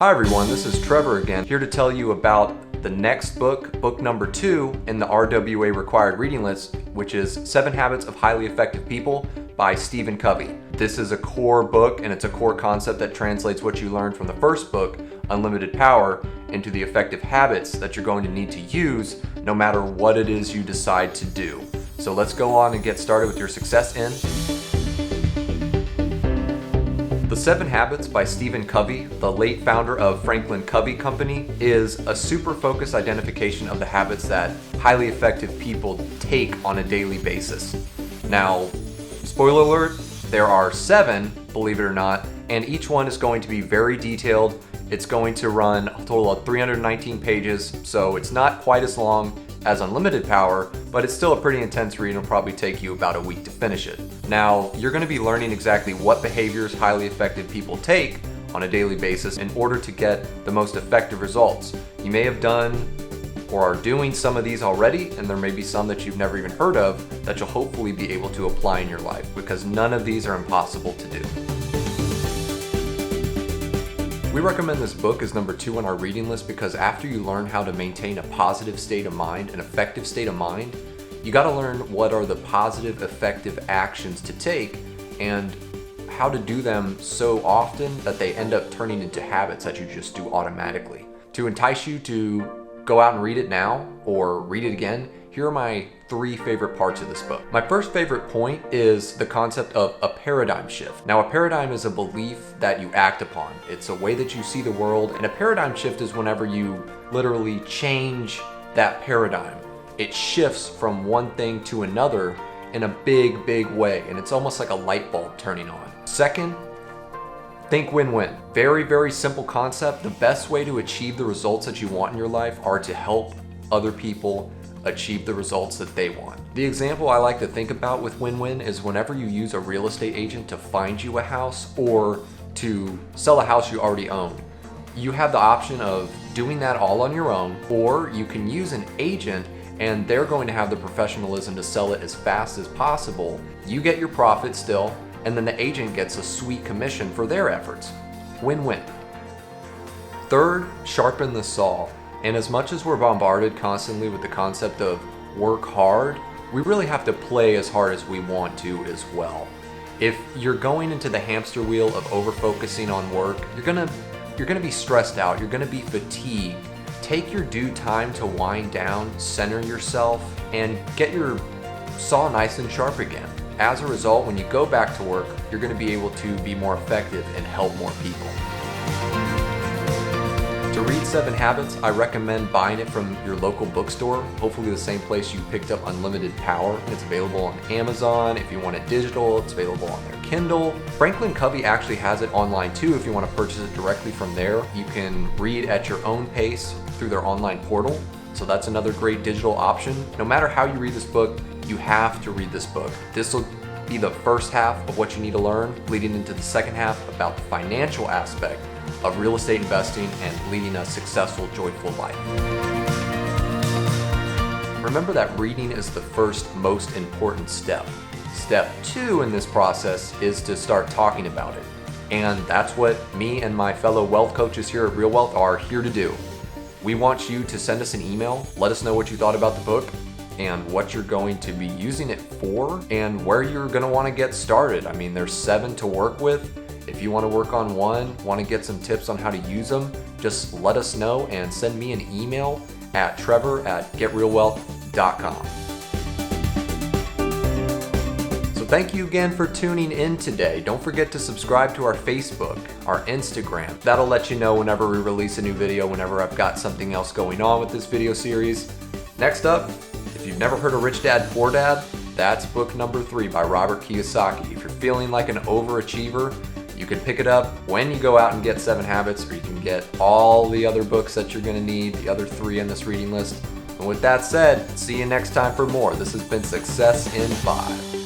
Hi everyone, this is Trevor again, here to tell you about the next book, book number 2 in the RWA required reading list, which is 7 Habits of Highly Effective People by Stephen Covey. This is a core book and it's a core concept that translates what you learned from the first book, Unlimited Power, into the effective habits that you're going to need to use no matter what it is you decide to do. So let's go on and get started with your success in The 7 Habits by Stephen Covey, the late founder of Franklin Covey Company, is a super focused identification of the habits that highly effective people take on a daily basis. Now, spoiler alert, there are 7, believe it or not, and each one is going to be very detailed. It's going to run a total of 319 pages, so it's not quite as long as Unlimited Power, but it's still a pretty intense read and it'll probably take you about a week to finish it. Now, you're going to be learning exactly what behaviors highly effective people take on a daily basis in order to get the most effective results. You may have done or are doing some of these already, and there may be some that you've never even heard of that you'll hopefully be able to apply in your life, because none of these are impossible to do. We recommend this book as number 2 on our reading list because after you learn how to maintain a positive state of mind, an effective state of mind, you got to learn what are the positive, effective actions to take and how to do them so often that they end up turning into habits that you just do automatically. To entice you to go out and read it now or read it again, here are my 3 favorite parts of this book. My first favorite point is the concept of a paradigm shift. Now, a paradigm is a belief that you act upon. It's a way that you see the world, and a paradigm shift is whenever you literally change that paradigm. It shifts from one thing to another in a big, big way, and it's almost like a light bulb turning on. Second, think win-win. Very, very simple concept. The best way to achieve the results that you want in your life are to help other people achieve the results that they want. The example I like to think about with win-win is whenever you use a real estate agent to find you a house or to sell a house you already own. You have the option of doing that all on your own, or you can use an agent and they're going to have the professionalism to sell it as fast as possible. You get your profit still, and then the agent gets a sweet commission for their efforts. Win-win. Third, sharpen the saw. And as much as we're bombarded constantly with the concept of work hard, we really have to play as hard as we want to as well. If you're going into the hamster wheel of over-focusing on work, you're gonna be stressed out, you're gonna be fatigued. Take your due time to wind down, center yourself, and get your saw nice and sharp again. As a result, when you go back to work, you're gonna be able to be more effective and help more people. To read 7 Habits, I recommend buying it from your local bookstore, hopefully the same place you picked up Unlimited Power. It's available on Amazon. If you want it digital, it's available on their Kindle. Franklin Covey actually has it online too if you want to purchase it directly from there. You can read at your own pace through their online portal, so that's another great digital option. No matter how you read this book, you have to read this book. This will be the first half of what you need to learn, leading into the second half about the financial aspect of real estate investing and leading a successful, joyful life. Remember that reading is the first most important step. Step 2 in this process is to start talking about it. And that's what me and my fellow wealth coaches here at Real Wealth are here to do. We want you to send us an email, let us know what you thought about the book and what you're going to be using it for and where you're going to want to get started. I mean, there's 7 to work with. If you want to work on one, want to get some tips on how to use them, just let us know and send me an email at trevor@getrealwealth.com. So thank you again for tuning in today. Don't forget to subscribe to our Facebook, our Instagram. That'll let you know whenever we release a new video, whenever I've got something else going on with this video series. Next up, if you've never heard of Rich Dad, Poor Dad, that's book number 3 by Robert Kiyosaki. If you're feeling like an overachiever, you can pick it up when you go out and get 7 Habits, or you can get all the other books that you're gonna need, the other 3 in this reading list. And with that said, see you next time for more. This has been Success in 5.